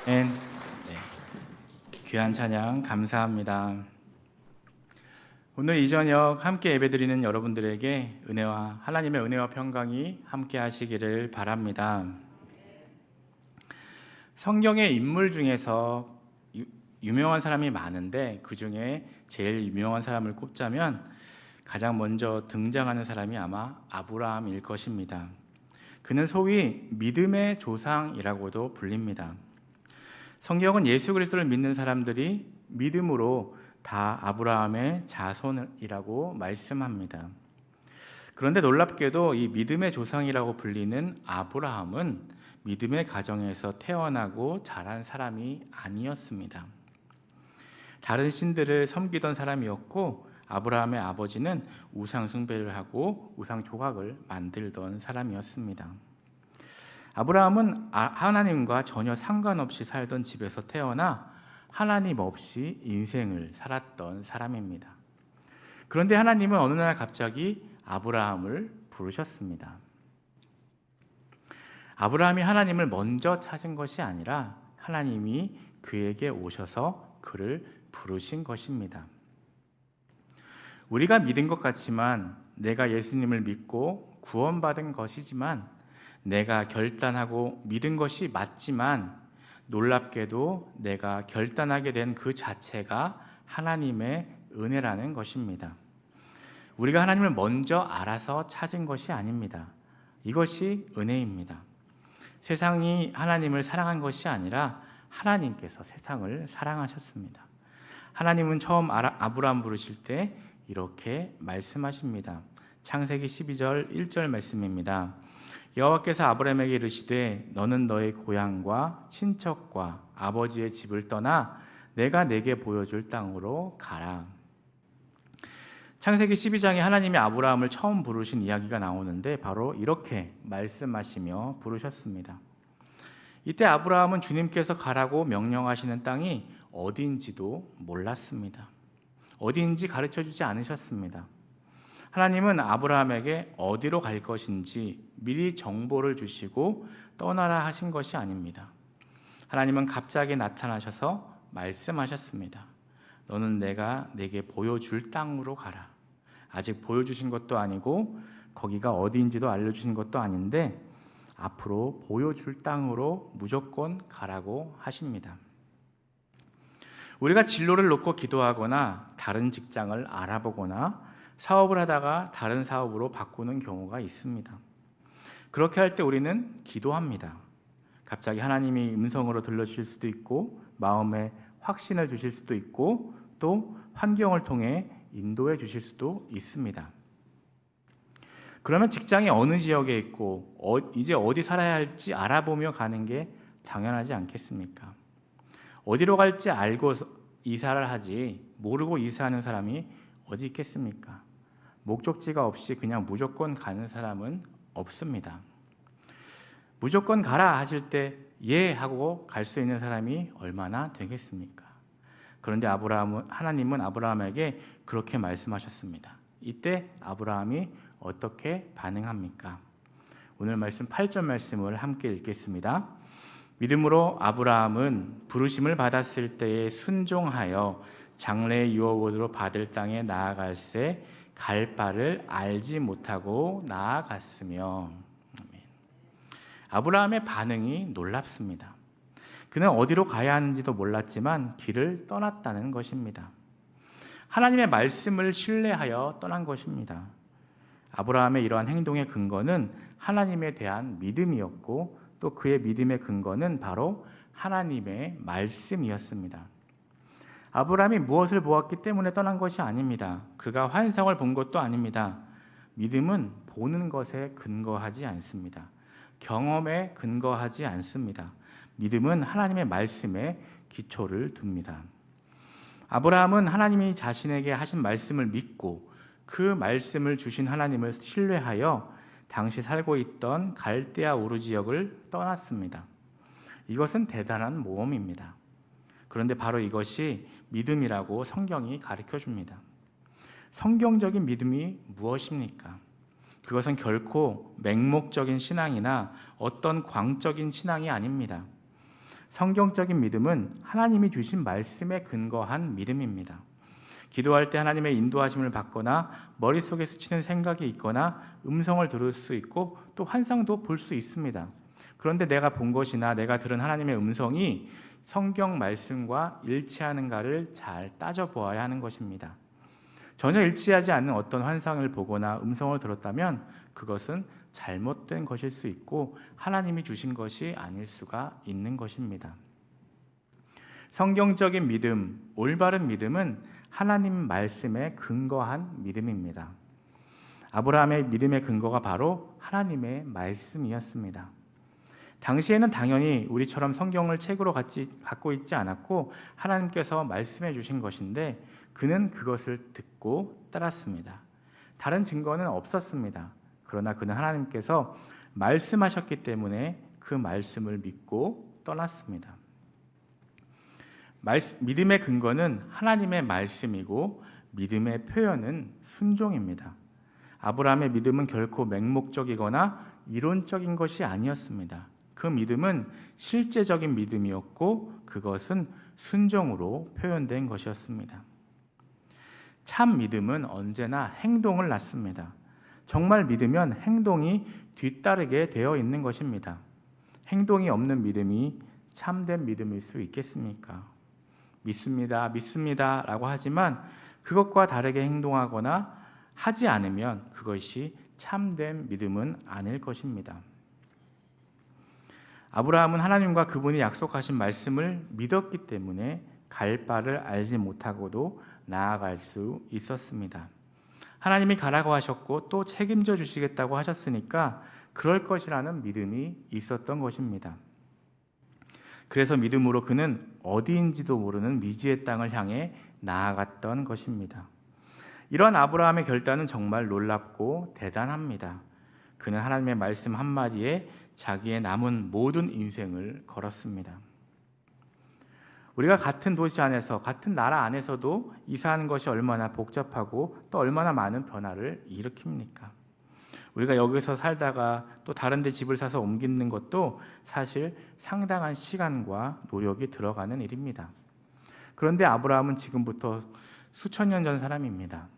네. 귀한 찬양 감사합니다. 오늘 이 저녁 함께 예배드리는 여러분들에게 하나님의 은혜와 평강이 함께 하시기를 바랍니다. 성경의 인물 중에서 유명한 사람이 많은데 그 중에 제일 유명한 사람을 꼽자면 가장 먼저 등장하는 사람이 아마 아브라함일 것입니다. 그는 소위 믿음의 조상이라고도 불립니다. 성경은 예수 그리스도를 믿는 사람들이 믿음으로 다 아브라함의 자손이라고 말씀합니다. 그런데 놀랍게도 이 믿음의 조상이라고 불리는 아브라함은 믿음의 가정에서 태어나고 자란 사람이 아니었습니다. 다른 신들을 섬기던 사람이었고 아브라함의 아버지는 우상 숭배를 하고 우상 조각을 만들던 사람이었습니다. 아브라함은 하나님과 전혀 상관없이 살던 집에서 태어나 하나님 없이 인생을 살았던 사람입니다. 그런데 하나님은 어느 날 갑자기 아브라함을 부르셨습니다. 아브라함이 하나님을 먼저 찾은 것이 아니라 하나님이 그에게 오셔서 그를 부르신 것입니다. 우리가 믿은 것 같지만 내가 예수님을 믿고 구원받은 것이지만 내가 결단하고 믿은 것이 맞지만 놀랍게도 내가 결단하게 된 그 자체가 하나님의 은혜라는 것입니다. 우리가 하나님을 먼저 알아서 찾은 것이 아닙니다. 이것이 은혜입니다. 세상이 하나님을 사랑한 것이 아니라 하나님께서 세상을 사랑하셨습니다. 하나님은 처음 아브라함 부르실 때 이렇게 말씀하십니다. 창세기 12절 1절 말씀입니다. 여호와께서 아브라함에게 이르시되 너는 너의 고향과 친척과 아버지의 집을 떠나 내가 내게 보여줄 땅으로 가라. 창세기 12장에 하나님이 아브라함을 처음 부르신 이야기가 나오는데 바로 이렇게 말씀하시며 부르셨습니다. 이때 아브라함은 주님께서 가라고 명령하시는 땅이 어디인지도 몰랐습니다. 어디인지 가르쳐주지 않으셨습니다. 하나님은 아브라함에게 어디로 갈 것인지 미리 정보를 주시고 떠나라 하신 것이 아닙니다. 하나님은 갑자기 나타나셔서 말씀하셨습니다. 너는 내가 내게 보여줄 땅으로 가라. 아직 보여주신 것도 아니고 거기가 어디인지도 알려주신 것도 아닌데 앞으로 보여줄 땅으로 무조건 가라고 하십니다. 우리가 진로를 놓고 기도하거나 다른 직장을 알아보거나 사업을 하다가 다른 사업으로 바꾸는 경우가 있습니다. 그렇게 할 때 우리는 기도합니다. 갑자기 하나님이 음성으로 들려주실 수도 있고 마음에 확신을 주실 수도 있고 또 환경을 통해 인도해 주실 수도 있습니다. 그러면 직장이 어느 지역에 있고 이제 어디 살아야 할지 알아보며 가는 게 당연하지 않겠습니까? 어디로 갈지 알고 이사를 하지 모르고 이사하는 사람이 어디 있겠습니까? 목적지가 없이 그냥 무조건 가는 사람은 없습니다. 무조건 가라 하실 때 예 하고 갈 수 있는 사람이 얼마나 되겠습니까? 그런데 하나님은 아브라함에게 그렇게 말씀하셨습니다. 이때 아브라함이 어떻게 반응합니까? 오늘 말씀 8절 말씀을 함께 읽겠습니다. 믿음으로 아브라함은 부르심을 받았을 때에 순종하여 장래의 유업으로 받을 땅에 나아갈새 갈 바를 알지 못하고 나아갔으며. 아멘. 아브라함의 반응이 놀랍습니다. 그는 어디로 가야 하는지도 몰랐지만 길을 떠났다는 것입니다. 하나님의 말씀을 신뢰하여 떠난 것입니다. 아브라함의 이러한 행동의 근거는 하나님에 대한 믿음이었고 또 그의 믿음의 근거는 바로 하나님의 말씀이었습니다. 아브라함이 무엇을 보았기 때문에 떠난 것이 아닙니다. 그가 환상을 본 것도 아닙니다. 믿음은 보는 것에 근거하지 않습니다. 경험에 근거하지 않습니다. 믿음은 하나님의 말씀에 기초를 둡니다. 아브라함은 하나님이 자신에게 하신 말씀을 믿고 그 말씀을 주신 하나님을 신뢰하여 당시 살고 있던 갈대아 우르 지역을 떠났습니다. 이것은 대단한 모험입니다. 그런데 바로 이것이 믿음이라고 성경이 가르쳐 줍니다. 성경적인 믿음이 무엇입니까? 그것은 결코 맹목적인 신앙이나 어떤 광적인 신앙이 아닙니다. 성경적인 믿음은 하나님이 주신 말씀에 근거한 믿음입니다. 기도할 때 하나님의 인도하심을 받거나 머릿속에 스치는 생각이 있거나 음성을 들을 수 있고 또 환상도 볼 수 있습니다. 그런데 내가 본 것이나 내가 들은 하나님의 음성이 성경 말씀과 일치하는가를 잘 따져보아야 하는 것입니다. 전혀 일치하지 않는 어떤 환상을 보거나 음성을 들었다면 그것은 잘못된 것일 수 있고 하나님이 주신 것이 아닐 수가 있는 것입니다. 성경적인 믿음, 올바른 믿음은 하나님 말씀에 근거한 믿음입니다. 아브라함의 믿음의 근거가 바로 하나님의 말씀이었습니다. 당시에는 당연히 우리처럼 성경을 책으로 갖고 있지 않았고 하나님께서 말씀해 주신 것인데 그는 그것을 듣고 따랐습니다. 다른 증거는 없었습니다. 그러나 그는 하나님께서 말씀하셨기 때문에 그 말씀을 믿고 떠났습니다. 믿음의 근거는 하나님의 말씀이고 믿음의 표현은 순종입니다. 아브라함의 믿음은 결코 맹목적이거나 이론적인 것이 아니었습니다. 그 믿음은 실제적인 믿음이었고 그것은 순종으로 표현된 것이었습니다. 참 믿음은 언제나 행동을 낳습니다. 정말 믿으면 행동이 뒤따르게 되어 있는 것입니다. 행동이 없는 믿음이 참된 믿음일 수 있겠습니까? 믿습니다 라고 하지만 그것과 다르게 행동하거나 하지 않으면 그것이 참된 믿음은 아닐 것입니다. 아브라함은 하나님과 그분이 약속하신 말씀을 믿었기 때문에 갈 바를 알지 못하고도 나아갈 수 있었습니다. 하나님이 가라고 하셨고 또 책임져 주시겠다고 하셨으니까 그럴 것이라는 믿음이 있었던 것입니다. 그래서 믿음으로 그는 어디인지도 모르는 미지의 땅을 향해 나아갔던 것입니다. 이런 아브라함의 결단은 정말 놀랍고 대단합니다. 그는 하나님의 말씀 한마디에 자기의 남은 모든 인생을 걸었습니다. 우리가 같은 도시 안에서, 같은 나라 안에서도 이사하는 것이 얼마나 복잡하고 또 얼마나 많은 변화를 일으킵니까? 우리가 여기서 살다가 또 다른 데 집을 사서 옮기는 것도 사실 상당한 시간과 노력이 들어가는 일입니다. 그런데 아브라함은 지금부터 수천 년 전 사람입니다.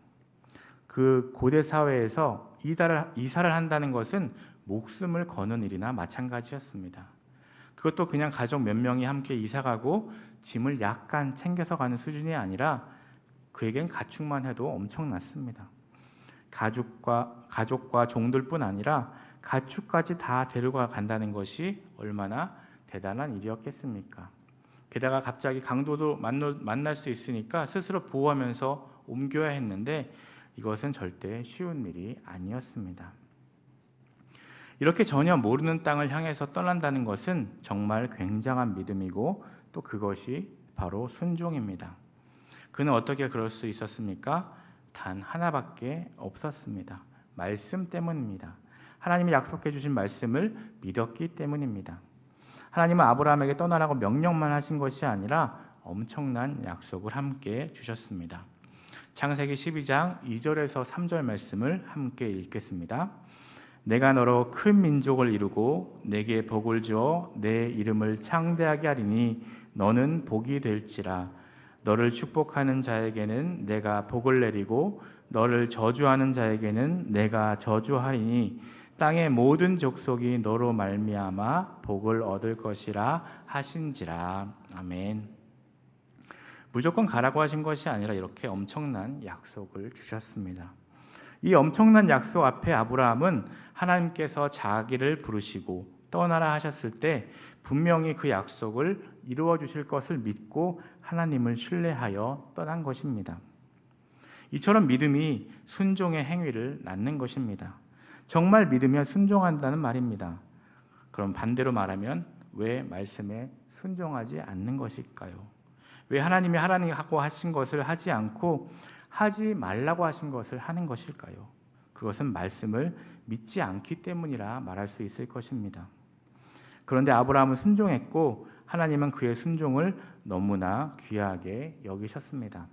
그 고대 사회에서 이사를 한다는 것은 목숨을 거는 일이나 마찬가지였습니다. 그것도 그냥 가족 몇 명이 함께 이사가고 짐을 약간 챙겨서 가는 수준이 아니라 그에겐 가축만 해도 엄청났습니다. 가족과 종들뿐 아니라 가축까지 다 데려가 간다는 것이 얼마나 대단한 일이었겠습니까? 게다가 갑자기 강도도 만날 수 있으니까 스스로 보호하면서 옮겨야 했는데 이것은 절대 쉬운 일이 아니었습니다. 이렇게 전혀 모르는 땅을 향해서 떠난다는 것은 정말 굉장한 믿음이고 또 그것이 바로 순종입니다. 그는 어떻게 그럴 수 있었습니까? 단 하나밖에 없었습니다. 말씀 때문입니다. 하나님이 약속해 주신 말씀을 믿었기 때문입니다. 하나님은 아브라함에게 떠나라고 명령만 하신 것이 아니라 엄청난 약속을 함께 주셨습니다. 창세기 12장 2절에서 3절 말씀을 함께 읽겠습니다. 내가 너로 큰 민족을 이루고 내게 복을 주어 내 이름을 창대하게 하리니 너는 복이 될지라. 너를 축복하는 자에게는 내가 복을 내리고 너를 저주하는 자에게는 내가 저주하리니 땅의 모든 족속이 너로 말미암아 복을 얻을 것이라 하신지라. 아멘. 무조건 가라고 하신 것이 아니라 이렇게 엄청난 약속을 주셨습니다. 이 엄청난 약속 앞에 아브라함은 하나님께서 자기를 부르시고 떠나라 하셨을 때 분명히 그 약속을 이루어 주실 것을 믿고 하나님을 신뢰하여 떠난 것입니다. 이처럼 믿음이 순종의 행위를 낳는 것입니다. 정말 믿으면 순종한다는 말입니다. 그럼 반대로 말하면 왜 말씀에 순종하지 않는 것일까요? 왜 하나님이 하라고 하신 것을 하지 않고 하지 말라고 하신 것을 하는 것일까요? 그것은 말씀을 믿지 않기 때문이라 말할 수 있을 것입니다. 그런데 아브라함은 순종했고 하나님은 그의 순종을 너무나 귀하게 여기셨습니다.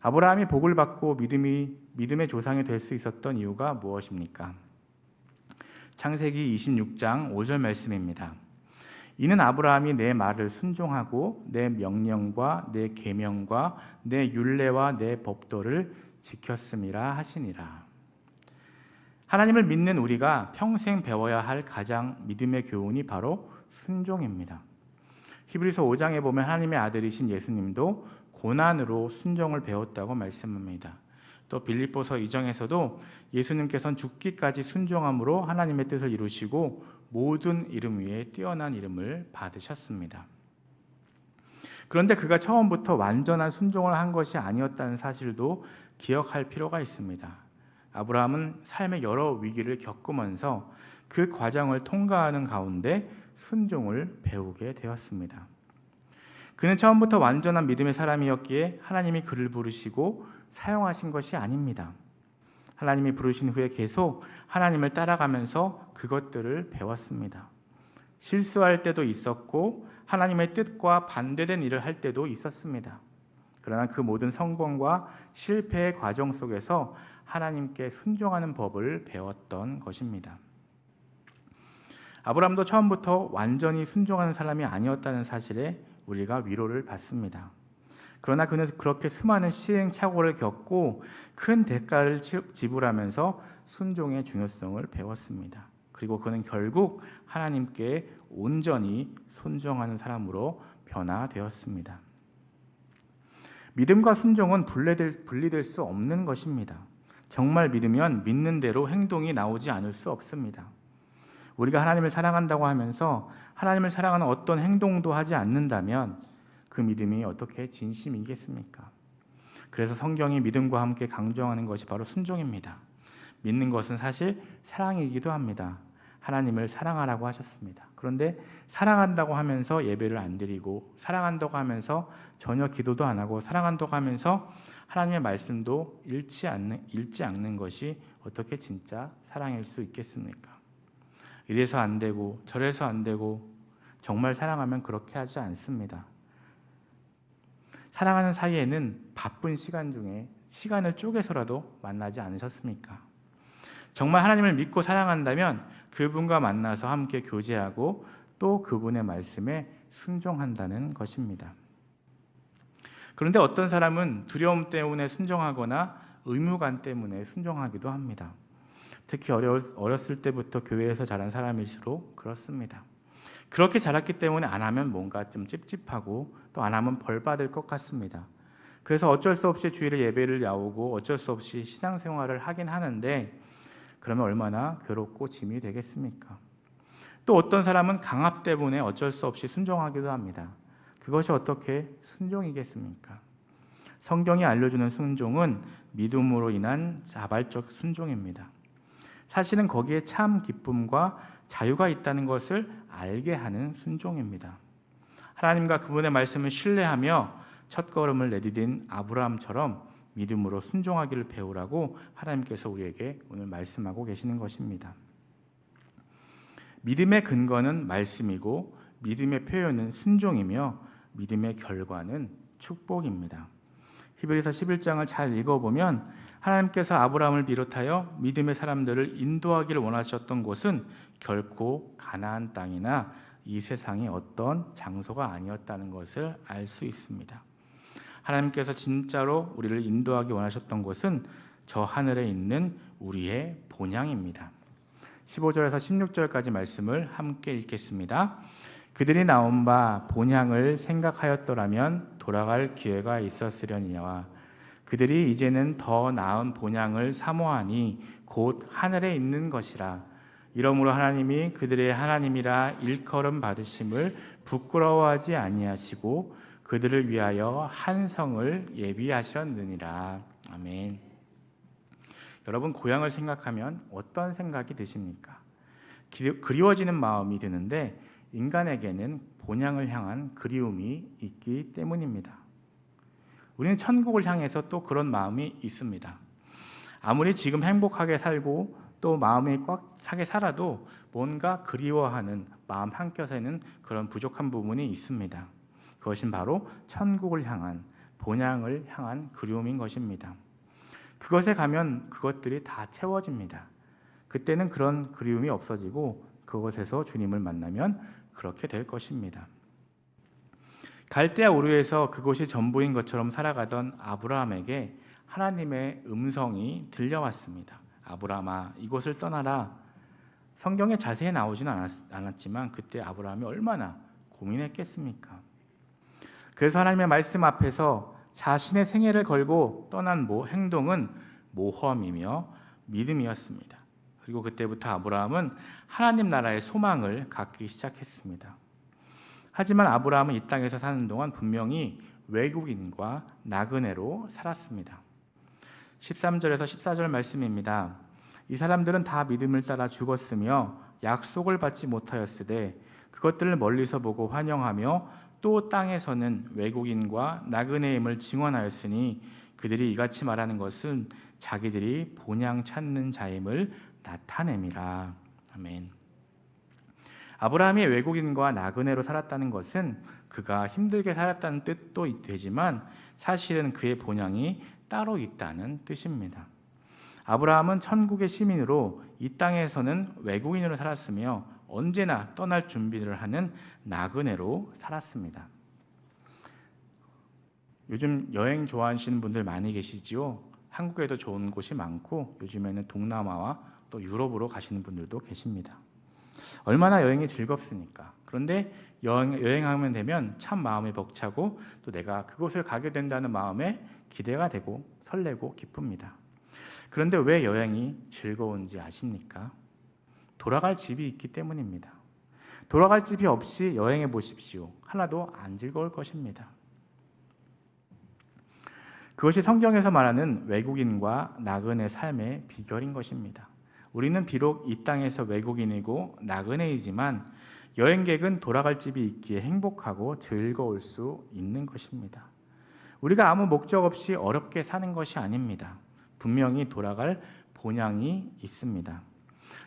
아브라함이 복을 받고 믿음의 조상이 될 수 있었던 이유가 무엇입니까? 창세기 26장 5절 말씀입니다. 이는 아브라함이 내 말을 순종하고 내 명령과 내 계명과 내 율례와 내 법도를 지켰음이라 하시니라. 하나님을 믿는 우리가 평생 배워야 할 가장 믿음의 교훈이 바로 순종입니다. 히브리서 5장에 보면 하나님의 아들이신 예수님도 고난으로 순종을 배웠다고 말씀합니다. 또 빌립보서 2장에서도 예수님께서는 죽기까지 순종함으로 하나님의 뜻을 이루시고 모든 이름 위에 뛰어난 이름을 받으셨습니다. 그런데 그가 처음부터 완전한 순종을 한 것이 아니었다는 사실도 기억할 필요가 있습니다. 아브라함은 삶의 여러 위기를 겪으면서 그 과정을 통과하는 가운데 순종을 배우게 되었습니다. 그는 처음부터 완전한 믿음의 사람이었기에 하나님이 그를 부르시고 사용하신 것이 아닙니다. 하나님이 부르신 후에 계속 하나님을 따라가면서 그것들을 배웠습니다. 실수할 때도 있었고 하나님의 뜻과 반대된 일을 할 때도 있었습니다. 그러나 그 모든 성공과 실패의 과정 속에서 하나님께 순종하는 법을 배웠던 것입니다. 아브라함도 처음부터 완전히 순종하는 사람이 아니었다는 사실에 우리가 위로를 받습니다. 그러나 그는 그렇게 수많은 시행착오를 겪고 큰 대가를 지불하면서 순종의 중요성을 배웠습니다. 그리고 그는 결국 하나님께 온전히 순종하는 사람으로 변화되었습니다. 믿음과 순종은 분리될 수 없는 것입니다. 정말 믿으면 믿는 대로 행동이 나오지 않을 수 없습니다. 우리가 하나님을 사랑한다고 하면서 하나님을 사랑하는 어떤 행동도 하지 않는다면 그 믿음이 어떻게 진심이겠습니까? 그래서 성경이 믿음과 함께 강조하는 것이 바로 순종입니다. 믿는 것은 사실 사랑이기도 합니다. 하나님을 사랑하라고 하셨습니다. 그런데 사랑한다고 하면서 예배를 안 드리고 사랑한다고 하면서 전혀 기도도 안 하고 사랑한다고 하면서 하나님의 말씀도 읽지 않는 것이 어떻게 진짜 사랑일 수 있겠습니까? 이래서 안 되고 저래서 안 되고 정말 사랑하면 그렇게 하지 않습니다. 사랑하는 사이에는 바쁜 시간 중에 시간을 쪼개서라도 만나지 않으셨습니까? 정말 하나님을 믿고 사랑한다면 그분과 만나서 함께 교제하고 또 그분의 말씀에 순종한다는 것입니다. 그런데 어떤 사람은 두려움 때문에 순종하거나 의무감 때문에 순종하기도 합니다. 특히 어렸을 때부터 교회에서 자란 사람일수록 그렇습니다. 그렇게 자랐기 때문에 안 하면 뭔가 좀 찝찝하고 또 안 하면 벌 받을 것 같습니다. 그래서 어쩔 수 없이 주일에 예배를 나오고 어쩔 수 없이 신앙생활을 하긴 하는데 그러면 얼마나 괴롭고 짐이 되겠습니까? 또 어떤 사람은 강압 때문에 어쩔 수 없이 순종하기도 합니다. 그것이 어떻게 순종이겠습니까? 성경이 알려주는 순종은 믿음으로 인한 자발적 순종입니다. 사실은 거기에 참 기쁨과 자유가 있다는 것을 알게 하는 순종입니다. 하나님과 그분의 말씀을 신뢰하며 첫걸음을 내디딘 아브라함처럼 믿음으로 순종하기를 배우라고 하나님께서 우리에게 오늘 말씀하고 계시는 것입니다. 믿음의 근거는 말씀이고 믿음의 표현은 순종이며 믿음의 결과는 축복입니다. 히브리서 11장을 잘 읽어보면 하나님께서 아브라함을 비롯하여 믿음의 사람들을 인도하기를 원하셨던 곳은 결코 가나안 땅이나 이 세상의 어떤 장소가 아니었다는 것을 알 수 있습니다. 하나님께서 진짜로 우리를 인도하기 원하셨던 곳은 저 하늘에 있는 우리의 본향입니다. 15절에서 16절까지 말씀을 함께 읽겠습니다. 그들이 나온 바 본향을 생각하였더라면 돌아갈 기회가 있었으려니와 그들이 이제는 더 나은 본향을 사모하니 곧 하늘에 있는 것이라. 이러므로 하나님이 그들의 하나님이라 일컬음 받으심을 부끄러워하지 아니하시고 그들을 위하여 한 성을 예비하셨느니라. 아멘. 여러분, 고향을 생각하면 어떤 생각이 드십니까? 그리워지는 마음이 드는데 인간에게는 본향을 향한 그리움이 있기 때문입니다. 우리는 천국을 향해서 또 그런 마음이 있습니다. 아무리 지금 행복하게 살고 또 마음이 꽉 차게 살아도 뭔가 그리워하는 마음 한켠에는 그런 부족한 부분이 있습니다. 그것은 바로 천국을 향한 본향을 향한 그리움인 것입니다. 그것에 가면 그것들이 다 채워집니다. 그때는 그런 그리움이 없어지고 그곳에서 주님을 만나면 그렇게 될 것입니다. 갈대아 우르에서 그곳이 전부인 것처럼 살아가던 아브라함에게 하나님의 음성이 들려왔습니다. 아브라함아, 이곳을 떠나라. 성경에 자세히 나오지는 않았지만 그때 아브라함이 얼마나 고민했겠습니까? 그래서 하나님의 말씀 앞에서 자신의 생애를 걸고 떠난 행동은 모험이며 믿음이었습니다. 그리고 그때부터 아브라함은 하나님 나라의 소망을 갖기 시작했습니다. 하지만 아브라함은 이 땅에서 사는 동안 분명히 외국인과 나그네로 살았습니다. 13절에서 14절 말씀입니다. 이 사람들은 다 믿음을 따라 죽었으며 약속을 받지 못하였으되 그것들을 멀리서 보고 환영하며 또 땅에서는 외국인과 나그네임을 증언하였으니 그들이 이같이 말하는 것은 자기들이 본향 찾는 자임을 나타냄이라. 아멘. 아브라함이 외국인과 나그네로 살았다는 것은 그가 힘들게 살았다는 뜻도 되지만 사실은 그의 본향이 따로 있다는 뜻입니다. 아브라함은 천국의 시민으로 이 땅에서는 외국인으로 살았으며 언제나 떠날 준비를 하는 나그네로 살았습니다. 요즘 여행 좋아하시는 분들 많이 계시지요. 한국에도 좋은 곳이 많고 요즘에는 동남아와 또 유럽으로 가시는 분들도 계십니다. 얼마나 여행이 즐겁습니까? 그런데 여행하면 되면 참 마음이 벅차고 또 내가 그곳을 가게 된다는 마음에 기대가 되고 설레고 기쁩니다. 그런데 왜 여행이 즐거운지 아십니까? 돌아갈 집이 있기 때문입니다. 돌아갈 집이 없이 여행해 보십시오. 하나도 안 즐거울 것입니다. 그것이 성경에서 말하는 외국인과 나그네 삶의 비결인 것입니다. 우리는 비록 이 땅에서 외국인이고 나그네이지만 여행객은 돌아갈 집이 있기에 행복하고 즐거울 수 있는 것입니다. 우리가 아무 목적 없이 어렵게 사는 것이 아닙니다. 분명히 돌아갈 본향이 있습니다.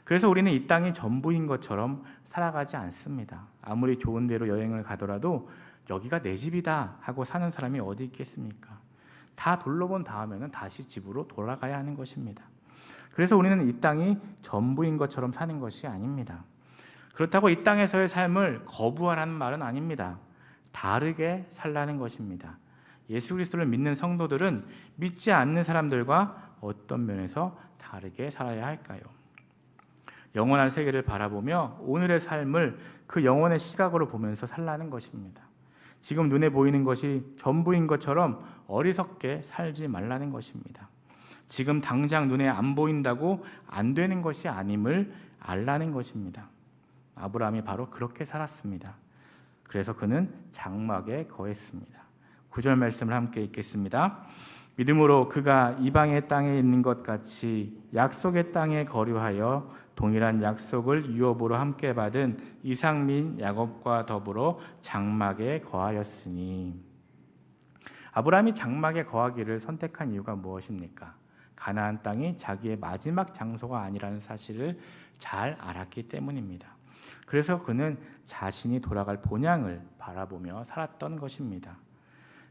그래서 우리는 이 땅이 전부인 것처럼 살아가지 않습니다. 아무리 좋은 데로 여행을 가더라도 여기가 내 집이다 하고 사는 사람이 어디 있겠습니까? 다 둘러본 다음에는 다시 집으로 돌아가야 하는 것입니다. 그래서 우리는 이 땅이 전부인 것처럼 사는 것이 아닙니다. 그렇다고 이 땅에서의 삶을 거부하라는 말은 아닙니다. 다르게 살라는 것입니다. 예수 그리스도를 믿는 성도들은 믿지 않는 사람들과 어떤 면에서 다르게 살아야 할까요? 영원한 세계를 바라보며 오늘의 삶을 그 영원의 시각으로 보면서 살라는 것입니다. 지금 눈에 보이는 것이 전부인 것처럼 어리석게 살지 말라는 것입니다. 지금 당장 눈에 안 보인다고 안 되는 것이 아님을 알라는 것입니다. 아브라함이 바로 그렇게 살았습니다. 그래서 그는 장막에 거했습니다. 9절 말씀을 함께 읽겠습니다. 믿음으로 그가 이방의 땅에 있는 것 같이 약속의 땅에 거류하여 동일한 약속을 유업으로 함께 받은 이삭 및 야곱과 더불어 장막에 거하였으니. 아브라함이 장막에 거하기를 선택한 이유가 무엇입니까? 가나안 땅이 자기의 마지막 장소가 아니라는 사실을 잘 알았기 때문입니다. 그래서 그는 자신이 돌아갈 본향을 바라보며 살았던 것입니다.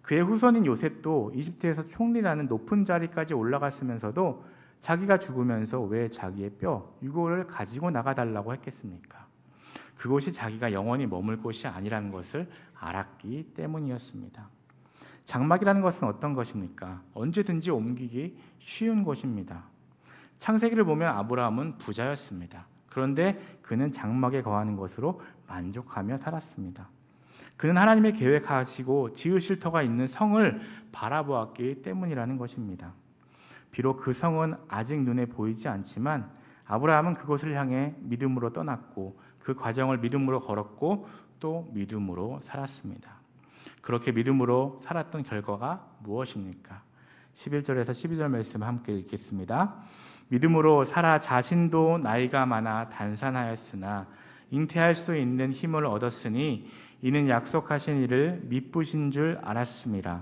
그의 후손인 요셉도 이집트에서 총리라는 높은 자리까지 올라갔으면서도 자기가 죽으면서 왜 자기의 유골을 가지고 나가달라고 했겠습니까? 그곳이 자기가 영원히 머물 곳이 아니라는 것을 알았기 때문이었습니다. 장막이라는 것은 어떤 것입니까? 언제든지 옮기기 쉬운 곳입니다. 창세기를 보면 아브라함은 부자였습니다. 그런데 그는 장막에 거하는 것으로 만족하며 살았습니다. 그는 하나님의 계획하시고 지으실 터가 있는 성을 바라보았기 때문이라는 것입니다. 비록 그 성은 아직 눈에 보이지 않지만 아브라함은 그곳을 향해 믿음으로 떠났고 그 과정을 믿음으로 걸었고 또 믿음으로 살았습니다. 그렇게 믿음으로 살았던 결과가 무엇입니까? 11절에서 12절 말씀 함께 읽겠습니다. 믿음으로 사라 자신도 나이가 많아 단산하였으나 잉태할 수 있는 힘을 얻었으니 이는 약속하신 이를 미쁘신 줄 알았습니다.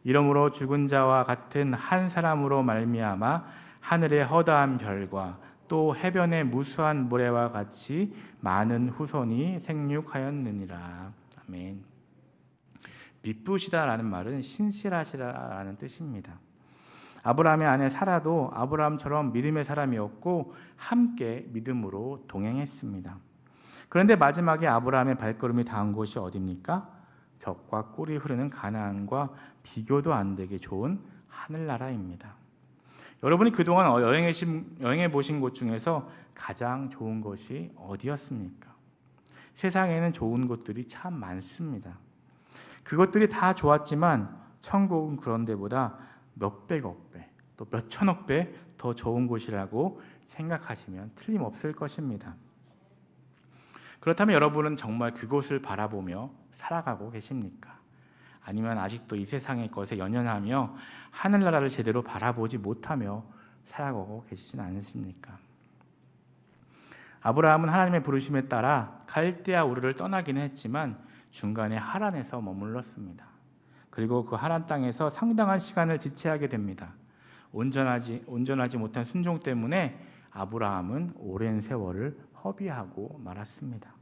이러므로 죽은 자와 같은 한 사람으로 말미암아 하늘의 허다한 별과 또 해변의 무수한 모래와 같이 많은 후손이 생육하였느니라. 아멘. 미쁘시다라는 말은 신실하시다라는 뜻입니다. 아브라함의 아내 사라도 아브라함처럼 믿음의 사람이었고 함께 믿음으로 동행했습니다. 그런데 마지막에 아브라함의 발걸음이 닿은 곳이 어디입니까? 젖과 꿀이 흐르는 가나안과 비교도 안 되게 좋은 하늘나라입니다. 여러분이 그동안 여행해 보신 곳 중에서 가장 좋은 것이 어디였습니까? 세상에는 좋은 곳들이 참 많습니다. 그것들이 다 좋았지만 천국은 그런 데보다 몇백억 배, 또 몇천억 배 더 좋은 곳이라고 생각하시면 틀림없을 것입니다. 그렇다면 여러분은 정말 그곳을 바라보며 살아가고 계십니까? 아니면 아직도 이 세상의 것에 연연하며 하늘나라를 제대로 바라보지 못하며 살아가고 계시진 않으십니까? 아브라함은 하나님의 부르심에 따라 갈대아 우르를 떠나기는 했지만 중간에 하란에서 머물렀습니다. 그리고 그 하란 땅에서 상당한 시간을 지체하게 됩니다. 온전하지 못한 순종 때문에 아브라함은 오랜 세월을 허비하고 말았습니다.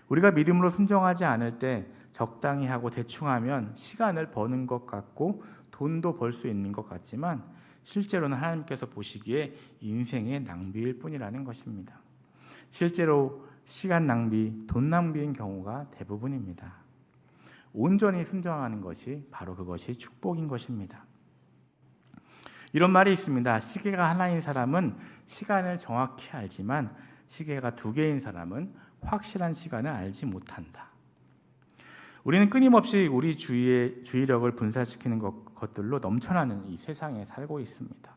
우리가 믿음으로 순종하지 않을 때 적당히 하고 대충 하면 시간을 버는 것 같고 돈도 벌 수 있는 것 같지만 실제로는 하나님께서 보시기에 인생의 낭비일 뿐이라는 것입니다. 실제로 시간 낭비, 돈 낭비인 경우가 대부분입니다. 온전히 순종하는 것이 바로 그것이 축복인 것입니다. 이런 말이 있습니다. 시계가 하나인 사람은 시간을 정확히 알지만 시계가 두 개인 사람은 확실한 시간을 알지 못한다. 우리는 끊임없이 우리 주의력을 분산시키는 것들로 넘쳐나는 이 세상에 살고 있습니다.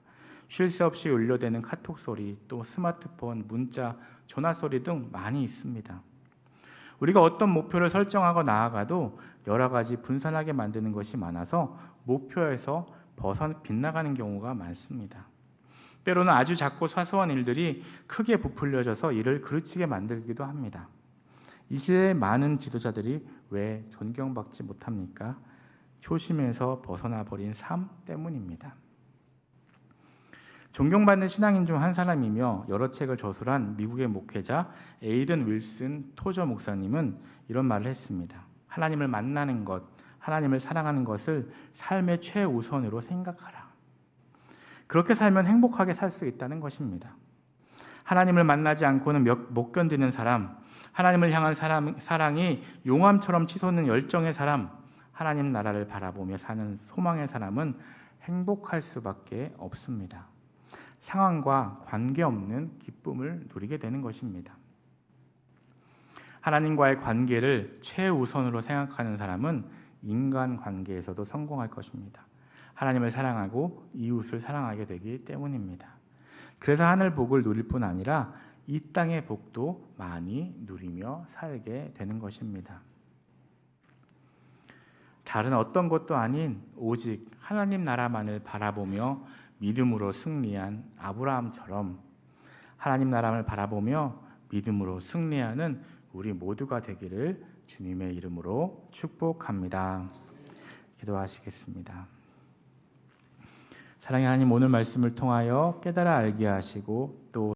쉴 새 없이 울려대는 카톡 소리, 또 스마트폰, 문자, 전화 소리 등 많이 있습니다. 우리가 어떤 목표를 설정하고 나아가도 여러 가지 분산하게 만드는 것이 많아서 목표에서 빗나가는 경우가 많습니다. 때로는 아주 작고 사소한 일들이 크게 부풀려져서 이를 그르치게 만들기도 합니다. 이 시대의 많은 지도자들이 왜 존경받지 못합니까? 초심에서 벗어나 버린 삶 때문입니다. 존경받는 신앙인 중 한 사람이며 여러 책을 저술한 미국의 목회자 에이든 윌슨 토저 목사님은 이런 말을 했습니다. 하나님을 만나는 것, 하나님을 사랑하는 것을 삶의 최우선으로 생각하라. 그렇게 살면 행복하게 살 수 있다는 것입니다. 하나님을 만나지 않고는 못 견디는 사람, 하나님을 향한 사랑이 용암처럼 치솟는 열정의 사람, 하나님 나라를 바라보며 사는 소망의 사람은 행복할 수밖에 없습니다. 상황과 관계없는 기쁨을 누리게 되는 것입니다. 하나님과의 관계를 최우선으로 생각하는 사람은 인간관계에서도 성공할 것입니다. 하나님을 사랑하고 이웃을 사랑하게 되기 때문입니다. 그래서 하늘 복을 누릴 뿐 아니라 이 땅의 복도 많이 누리며 살게 되는 것입니다. 다른 어떤 것도 아닌 오직 하나님 나라만을 바라보며 믿음으로 승리한 아브라함처럼 하나님 나라를 바라보며 믿음으로 승리하는 우리 모두가 되기를 주님의 이름으로 축복합니다. 기도하시겠습니다. 사랑의 하나님, 오늘 말씀을 통하여 깨달아 알게 하시고 또